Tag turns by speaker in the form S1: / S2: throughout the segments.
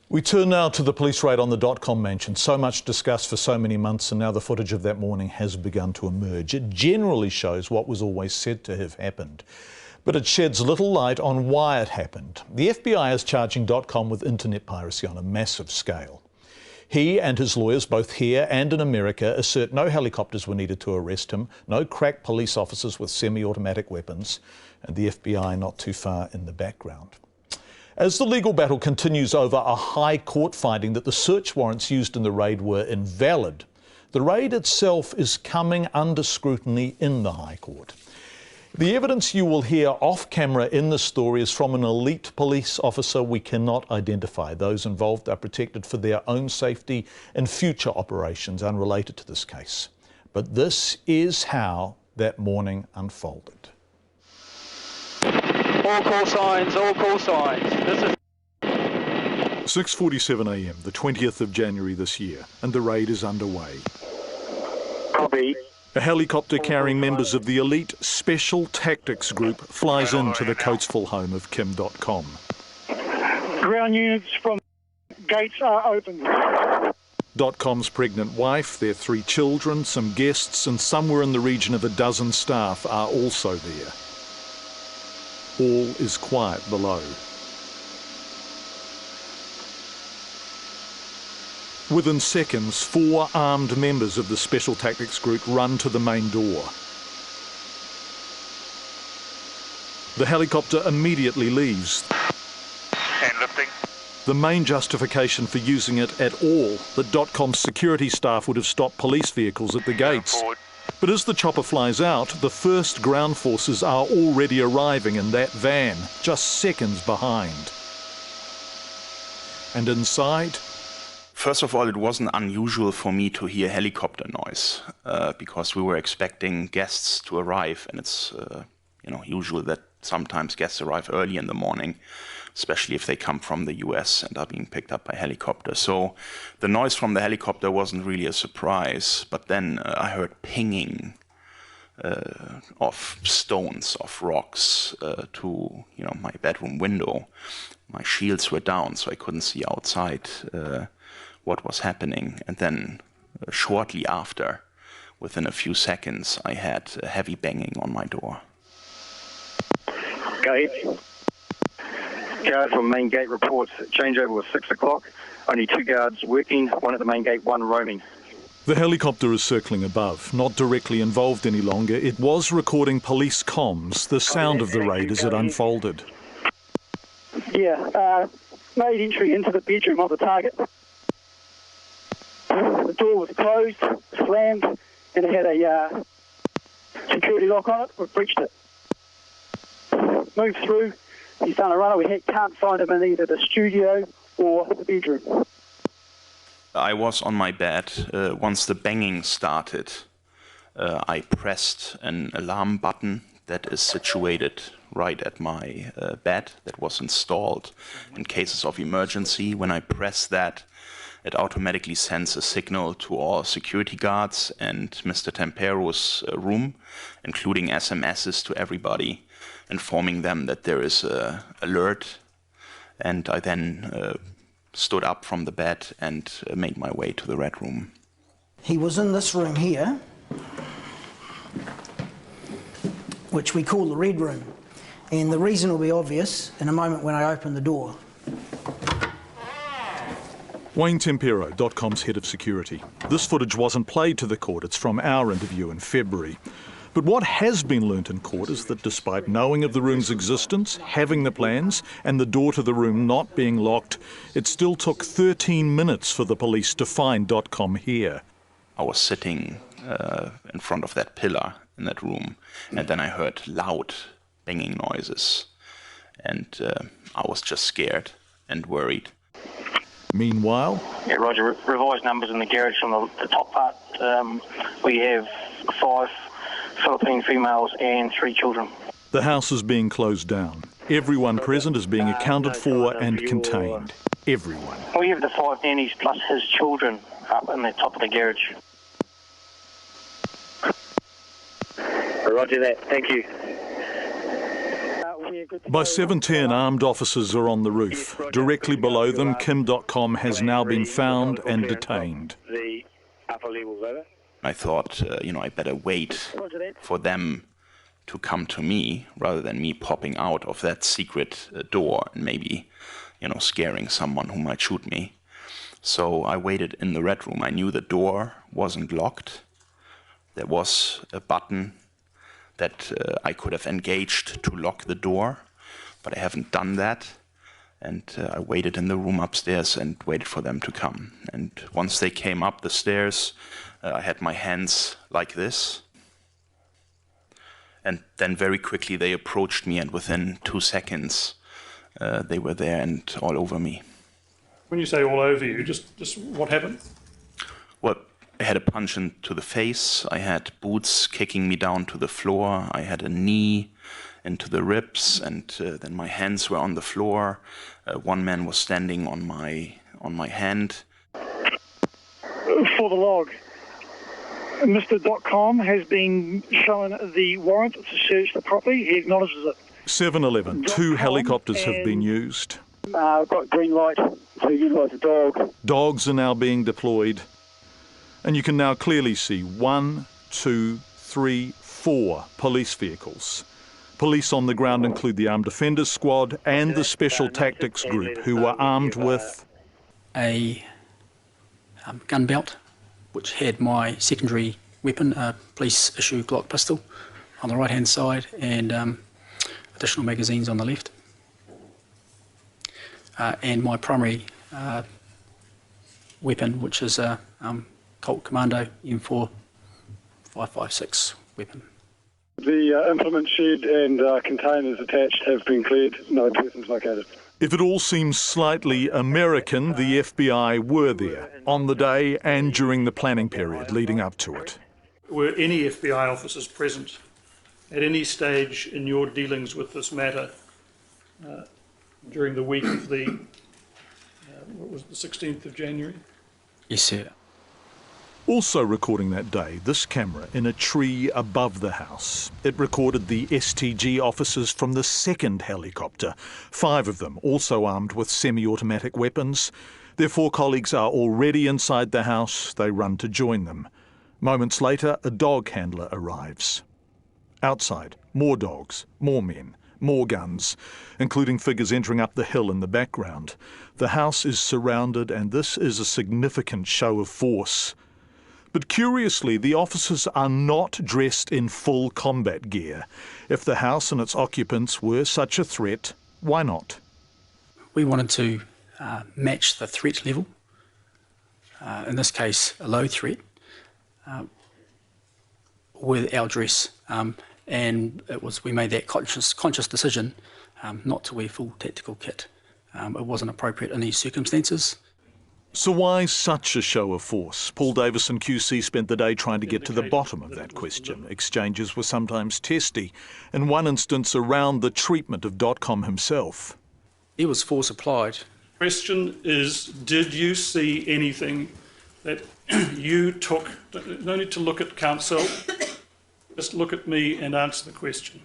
S1: We turn now to the police raid on the Dotcom mansion. So much discussed for so many months, and now the footage of that morning has begun to emerge. It generally shows what was always said to have happened, but it sheds little light on why it happened. The FBI is charging Dotcom with internet piracy on a massive scale. He and his lawyers, both here and in America, assert no helicopters were needed to arrest him, no crack police officers with semi-automatic weapons, and the FBI not too far in the background. As the legal battle continues over a high court finding that the search warrants used in the raid were invalid, the raid itself is coming under scrutiny in the High Court. The evidence you will hear off camera in the story is from an elite police officer we cannot identify. Those involved are protected for their own safety and future operations unrelated to this case. But this is how that morning unfolded.
S2: All call signs, all call signs. This is
S1: 6:47 a.m, the 20th of January this year, and the raid is underway.
S2: Copy.
S1: A helicopter carrying members of the elite Special Tactics Group flies into the Coatesville home of Kim Dotcom.
S2: Ground units from gates are open.
S1: Dotcom's pregnant wife, their 3 children, some guests, and somewhere in the region of a dozen staff are also there. All is quiet below. Within seconds, 4 armed members of the Special Tactics Group run to the main door. The helicopter immediately leaves.
S2: Hand lifting.
S1: The main justification for using it at all, that Dotcom's security staff would have stopped police vehicles at the gates. But as the chopper flies out, the first ground forces are already arriving in that van, just seconds behind. And inside?
S3: First of all, it wasn't unusual for me to hear helicopter noise because we were expecting guests to arrive, and it's usual that sometimes guests arrive early in the morning, especially if they come from the US and are being picked up by helicopter. So the noise from the helicopter wasn't really a surprise, but then I heard pinging of stones, of rocks to my bedroom window. My shields were down, so I couldn't see outside what was happening. And then shortly after, within a few seconds, I had a heavy banging on my door.
S2: Gate. Guard from main gate reports changeover was 6 o'clock. Only 2 guards working, 1 at the main gate, 1 roaming.
S1: The helicopter is circling above, not directly involved any longer. It was recording police comms, the sound of the raid as it unfolded.
S2: Yeah, made entry into the bedroom of the target. The door was closed, slammed, and it had a security lock on it. We breached it. Moved through. He's done a runner. We can't find him in either the studio or the bedroom.
S3: I was on my bed. Once the banging started, I pressed an alarm button that is situated right at my bed, that was installed in cases of emergency. When I press that, it automatically sends a signal to all security guards and Mr. Tempero's room, including SMSs to everybody, informing them that there is an alert. And I then stood up from the bed and made my way to the Red Room.
S4: He was in this room here, which we call the Red Room. And the reason will be obvious in a moment when I open the door.
S1: Wayne Tempero, Dotcom's head of security. This footage wasn't played to the court, it's from our interview in February. But what has been learnt in court is that despite knowing of the room's existence, having the plans, and the door to the room not being locked, it still took 13 minutes for the police to find Dotcom here.
S3: I was sitting in front of that pillar in that room, and then I heard loud banging noises, and I was just scared and worried.
S1: Meanwhile...
S2: Yeah, Roger. Revised numbers in the garage from the top part. We have 5 Philippine females and 3 children.
S1: The house is being closed down. Everyone present is being accounted for and contained. Everyone.
S2: We have the 5 nannies plus his children up in the top of the garage. Roger that. Thank you.
S1: By 7:10, armed officers are on the roof. Directly below them, Kim Dotcom has now been found and detained.
S5: The upper levels over.
S3: I thought, I better wait for them to come to me rather than me popping out of that secret door and maybe, scaring someone who might shoot me. So I waited in the red room. I knew the door wasn't locked. There was a button that I could have engaged to lock the door, but I haven't done that. And I waited in the room upstairs and waited for them to come. And once they came up the stairs, I had my hands like this. And then very quickly they approached me, and within 2 seconds they were there and all over me.
S6: When you say all over you, just what happened?
S3: Well, I had a punch into the face, I had boots kicking me down to the floor, I had a knee into the ribs, and then my hands were on the floor. One man was standing on my hand.
S2: For the log, Mr. Dotcom has been shown the warrant to search the property. He acknowledges it.
S1: 7:11. 2 helicopters have been used.
S2: I've got green light to utilise the dog.
S1: Dogs are now being deployed. And you can now clearly see 1, 2, 3, 4 police vehicles. Police on the ground include the Armed Defenders Squad and the Special Tactics Group, who were armed with
S7: a gun belt, which had my secondary weapon, a police issue Glock pistol, on the right-hand side, and additional magazines on the left. And my primary weapon, which is a Colt Commando M4 5.56 weapon.
S8: The implement shed and containers attached have been cleared. No persons located.
S1: If it all seems slightly American, the FBI were there on the day and during the planning period leading up to it.
S6: Were any FBI officers present at any stage in your dealings with this matter during the week of the, what was it, the 16th of January?
S7: Yes, sir.
S1: Also recording that day, this camera in a tree above the house. It recorded the STG officers from the second helicopter, 5 of them also armed with semi-automatic weapons. Their 4 colleagues are already inside the house. They run to join them. Moments later, a dog handler arrives. Outside, more dogs, more men, more guns, including figures entering up the hill in the background. The house is surrounded, and this is a significant show of force. But curiously, the officers are not dressed in full combat gear. If the house and its occupants were such a threat, why not?
S7: We wanted to match the threat level, in this case a low threat, with our dress. And we made that conscious decision not to wear full tactical kit. It wasn't appropriate in these circumstances.
S1: So why such a show of force? Paul Davison QC spent the day trying to get to the bottom of that question. Exchanges were sometimes testy. In one instance, around the treatment of Dotcom himself.
S7: There was force applied.
S6: Question is, did you see anything that you took? No need to look at counsel. Just look at me and answer the question.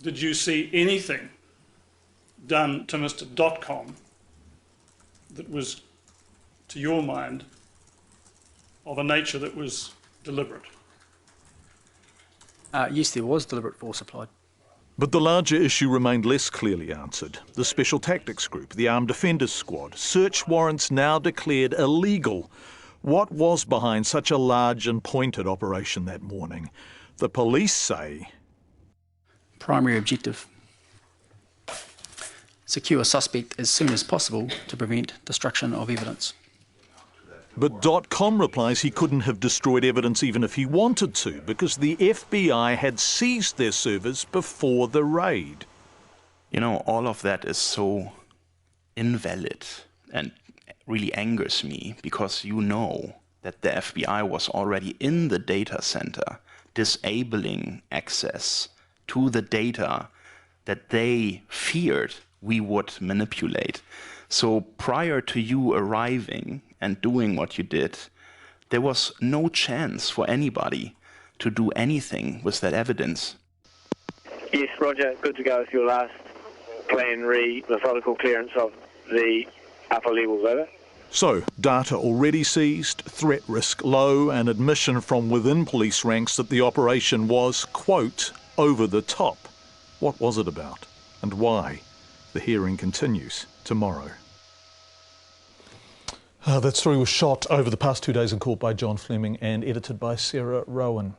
S6: Did you see anything done to Mr. Dotcom that was, to your mind, of a nature that was deliberate?
S7: Yes, there was deliberate force applied.
S1: But the larger issue remained less clearly answered. The Special Tactics Group, the Armed Defenders Squad, search warrants now declared illegal. What was behind such a large and pointed operation that morning? The police say...
S7: Primary objective: secure suspect as soon as possible to prevent destruction of evidence.
S1: But Dotcom replies he couldn't have destroyed evidence even if he wanted to, because the FBI had seized their servers before the raid.
S3: All of that is so invalid and really angers me, because that the FBI was already in the data center disabling access to the data that they feared we would manipulate. So prior to you arriving and doing what you did, there was no chance for anybody to do anything with that evidence.
S5: Yes, roger. Good to go with your last plan methodical clearance of the upper levels, over.
S1: So, data already seized, threat risk low, and admission from within police ranks that the operation was, quote, over the top. What was it about, and why? The hearing continues tomorrow. That story was shot over the past 2 days in court by John Fleming and edited by Sarah Rowan.